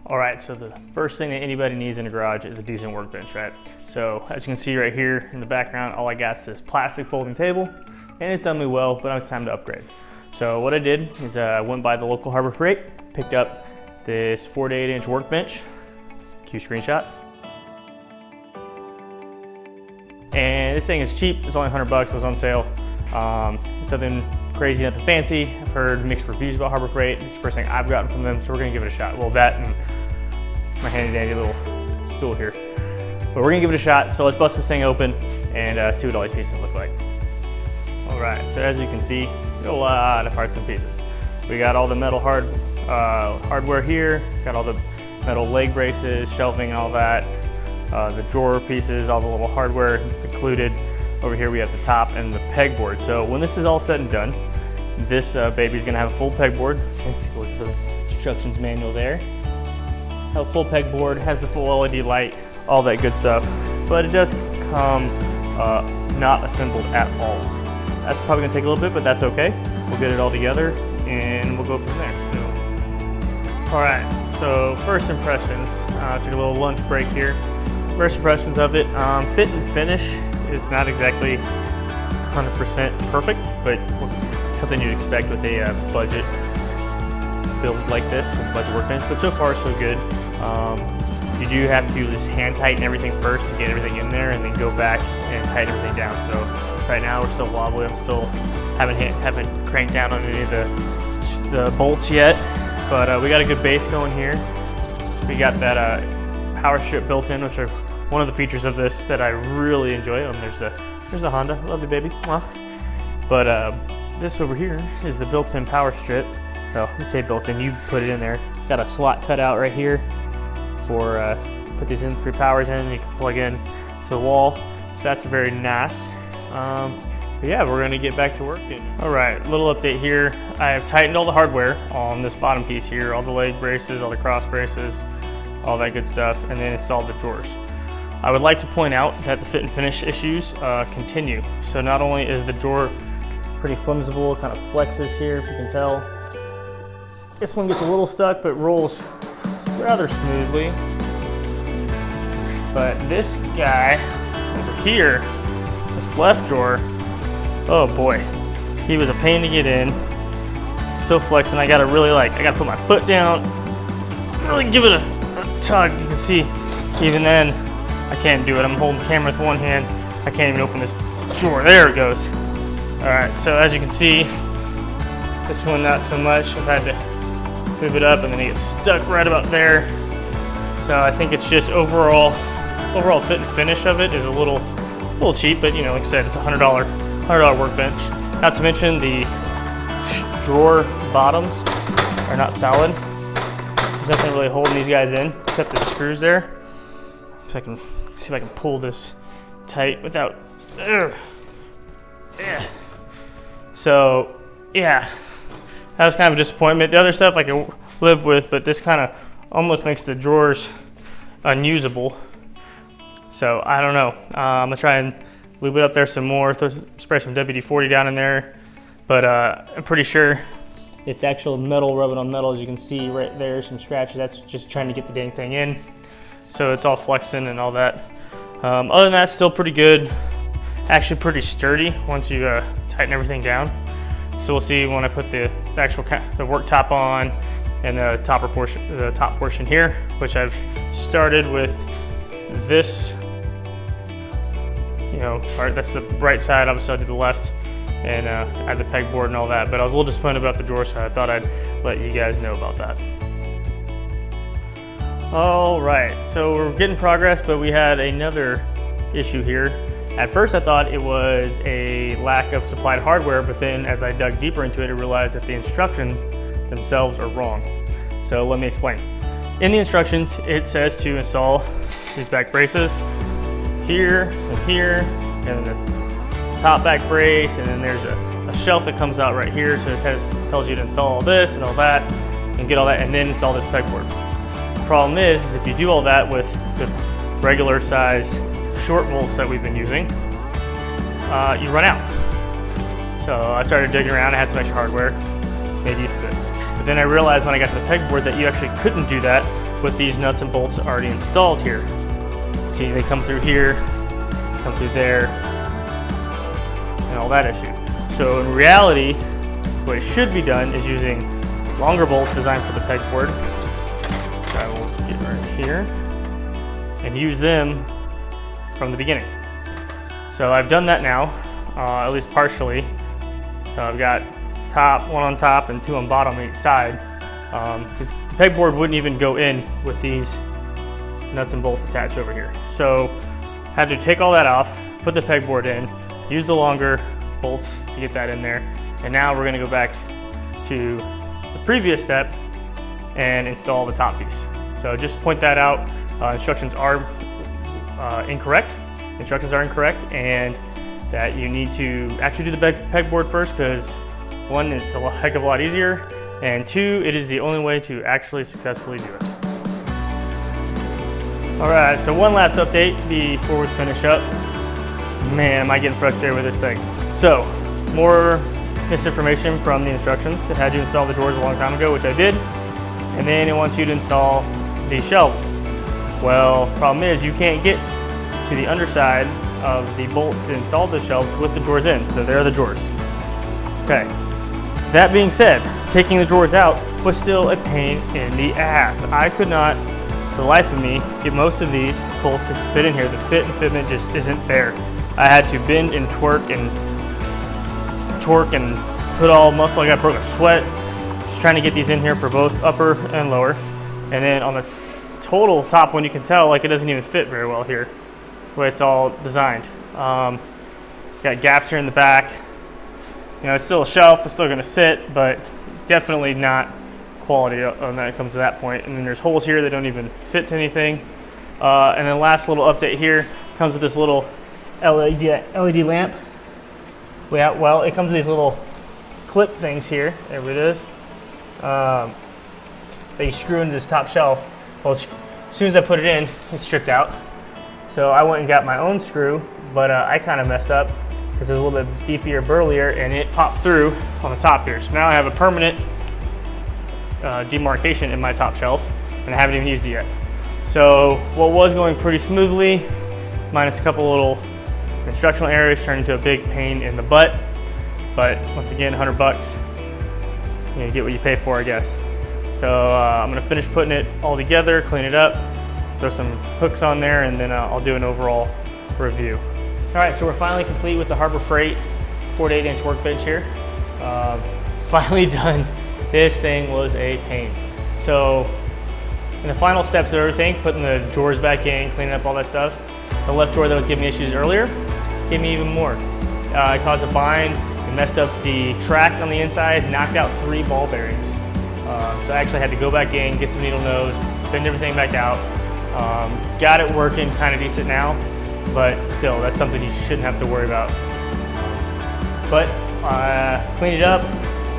All right, so the first thing that anybody needs in a garage is a decent workbench, right? So as you can see right here in the background, all I got is this plastic folding table, and it's done me well, but now it's time to upgrade. So what I did is I went by the local Harbor Freight, picked up this 4 to 8 inch workbench, cue screenshot. And this thing is cheap, it's only 100 bucks, it was on sale. It's nothing crazy, nothing fancy. I've heard mixed reviews about Harbor Freight. It's the first thing I've gotten from them, so we're gonna give it a shot. Well, that and my handy dandy little stool here. But we're gonna give it a shot, so let's bust this thing open and see what all these pieces look like. All right, so as you can see, it's got a lot of parts and pieces. We got all the metal hardware here, got all the metal leg braces, shelving and all that, the drawer pieces, all the little hardware it's included. Over here we have the top and the pegboard. So when this is all said and done, this baby's gonna have a full pegboard. So take a look at the instructions manual there. Have a full pegboard, has the full LED light, all that good stuff. But it does come not assembled at all. That's probably gonna take a little bit, but that's okay. We'll get it all together and we'll go from there. So, all right, so first impressions. Took a little lunch break here. First impressions of it, fit and finish is not exactly 100% perfect, but something you'd expect with a budget build like this, a budget workbench, but so far so good. You do have to just hand tighten everything first to get everything in there and then go back and tighten everything down. So right now we're still wobbly, I'm still haven't cranked down on any of the bolts yet, but we got a good base going here. We got that power strip built in, which are one of the features of this that I really enjoy. There's the Honda, love you baby. But this over here is the built-in power strip. Well, you say built-in, you put it in there. It's got a slot cut out right here for put these in, 3 powers in, and you can plug in to the wall. So that's very nice. But yeah, we're gonna get back to work. All right, little update here. I have tightened all the hardware on this bottom piece here, all the leg braces, all the cross braces, all that good stuff, and then installed the drawers. I would like to point out that the fit and finish issues continue. So not only is the drawer pretty flimsible, it kind of flexes here if you can tell. This one gets a little stuck but rolls rather smoothly. But this guy over here, this left drawer, oh boy, he was a pain to get in. So flexing, I gotta put my foot down, really give it a tug. You can see, even then, I can't do it. I'm holding the camera with one hand. I can't even open this drawer. There it goes. All right, so as you can see, this one not so much. I've had to move it up and then it gets stuck right about there. So I think it's just overall fit and finish of it is a little cheap, but you know, like I said, it's a $100 workbench. Not to mention the drawer bottoms are not solid. There's nothing really holding these guys in except the screws there. So I can see if I can pull this tight without. Yeah. So yeah, that was kind of a disappointment. The other stuff I can live with, but this kind of almost makes the drawers unusable. So I don't know. I'm gonna try and lube it up there some more. Spray some WD-40 down in there, but I'm pretty sure it's actual metal rubbing on metal. As you can see right there, some scratches. That's just trying to get the dang thing in. So it's all flexing and all that. Other than that, still pretty good. Actually pretty sturdy once you tighten everything down. So we'll see when I put the work top on and the top portion here, which I've started with this, you know, part. That's the right side. Obviously I did the left, and I had the pegboard and all that. But I was a little disappointed about the drawer, so I thought I'd let you guys know about that. All right, so we're getting progress, but we had another issue here. At first I thought it was a lack of supplied hardware, but then as I dug deeper into it, I realized that the instructions themselves are wrong. So let me explain. In the instructions, it says to install these back braces here, and then the top back brace, and then there's a shelf that comes out right here, so it tells you to install all this and all that, and get all that, and then install this pegboard. Problem is if you do all that with the regular size short bolts that we've been using, you run out. So I started digging around. I had some extra hardware, made use of it. But then I realized when I got to the pegboard that you actually couldn't do that with these nuts and bolts already installed here. See, they come through here, come through there, and all that issue. So in reality, what it should be done is using longer bolts designed for the pegboard. So I will get right here and use them from the beginning. So I've done that now, at least partially. I've got one on top and 2 on bottom on each side. The pegboard wouldn't even go in with these nuts and bolts attached over here. So had to take all that off, put the pegboard in, use the longer bolts to get that in there. And now we're gonna go back to the previous step and install the top piece. So just point that out. Instructions are incorrect. Instructions are incorrect, and that you need to actually do the pegboard first, because 1, it's a heck of a lot easier, and 2, it is the only way to actually successfully do it. All right, so one last update before we finish up. Man, am I getting frustrated with this thing. So, more misinformation from the instructions. It had you install the drawers a long time ago, which I did, and then it wants you to install these shelves. Well, problem is you can't get to the underside of the bolts to install the shelves with the drawers in, so there are the drawers. Okay, that being said, taking the drawers out was still a pain in the ass. I could not, for the life of me, get most of these bolts to fit in here. The fit and fitment just isn't there. I had to bend and twerk and put all muscle. I broke a sweat just trying to get these in here for both upper and lower. And then on the total top one, you can tell like it doesn't even fit very well here, the way it's all designed. Got gaps here in the back. You know, it's still a shelf, it's still gonna sit, but definitely not quality when it comes to that point. And then there's holes here that don't even fit to anything. And then last little update here comes with this little LED lamp. Yeah, well, it comes with these little clip things here. There it is. That you screw into this top shelf. Well, as soon as I put it in, it's stripped out. So I went and got my own screw, but I kind of messed up because it was a little bit beefier, burlier, and it popped through on the top here. So now I have a permanent demarcation in my top shelf, and I haven't even used it yet. So what was going pretty smoothly, minus a couple little instructional areas, turned into a big pain in the butt. But once again, 100 bucks, you get what you pay for, I guess. So I'm gonna finish putting it all together, clean it up, throw some hooks on there, and then I'll do an overall review. All right, so we're finally complete with the Harbor Freight 4 to 8 inch workbench here. Finally done. This thing was a pain. So in the final steps of everything, putting the drawers back in, cleaning up all that stuff, the left drawer that was giving me issues earlier gave me even more. It caused a bind, it messed up the track on the inside, knocked out 3 ball bearings. So I actually had to go back in, get some needle nose, bend everything back out. Got it working kind of decent now, but still, that's something you shouldn't have to worry about. But clean it up.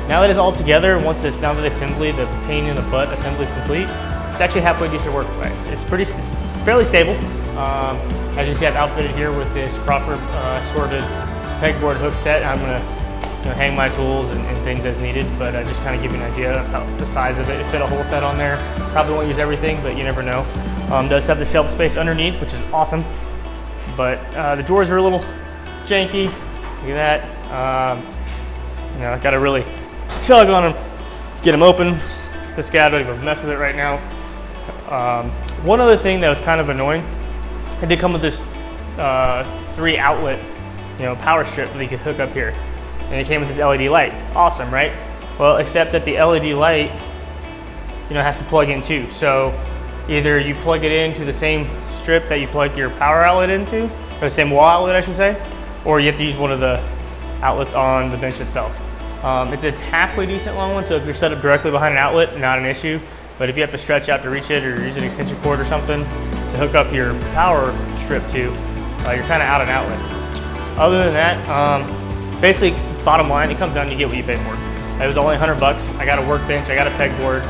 Now that it's all together, now that assembly, the pain in the butt assembly is complete, it's actually halfway decent workbench. It's fairly stable. As you see, I've outfitted here with this Crawford assorted pegboard hook set. I'm gonna hang my tools and things as needed, but just kind of give you an idea of how the size of it. It fit a whole set on there. Probably won't use everything, but you never know. Does have the shelf space underneath, which is awesome. But the drawers are a little janky. Look at that. I gotta really tug on them, get them open. This guy, I don't even mess with it right now. One other thing that was kind of annoying, it did come with this 3 outlet, power strip that you could hook up here. And it came with this LED light. Awesome, right? Well, except that the LED light, has to plug in too. So either you plug it into the same strip that you plug your power outlet into, or the same wall outlet, I should say, or you have to use one of the outlets on the bench itself. It's a halfway decent long one, so if you're set up directly behind an outlet, not an issue. But if you have to stretch out to reach it or use an extension cord or something to hook up your power strip to, you're kind of out an outlet. Other than that, basically, bottom line, it comes down to you get what you pay for. It was only 100 bucks. I got a workbench, I got a pegboard,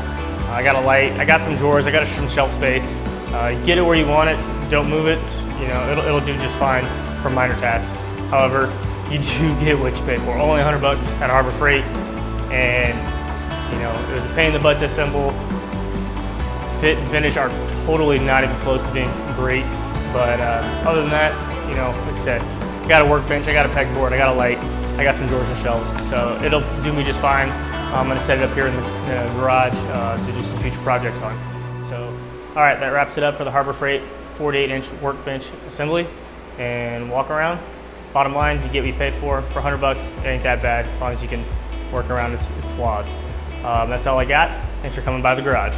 I got a light, I got some drawers, I got some shelf space. Get it where you want it, don't move it. It'll do just fine for minor tasks. However, you do get what you pay for. Only 100 bucks at Harbor Freight, and it was a pain in the butt to assemble. fit and finish are totally not even close to being great. But other than that, you know, like I said, I got a workbench, I got a pegboard, I got a light, I got some drawers and shelves. So it'll do me just fine. I'm gonna set it up here in the garage to do some future projects on. So, all right, that wraps it up for the Harbor Freight 48-inch workbench assembly and walk around. Bottom line, you get what you pay for 100 bucks. It ain't that bad as long as you can work around its flaws. That's all I got. Thanks for coming by the garage.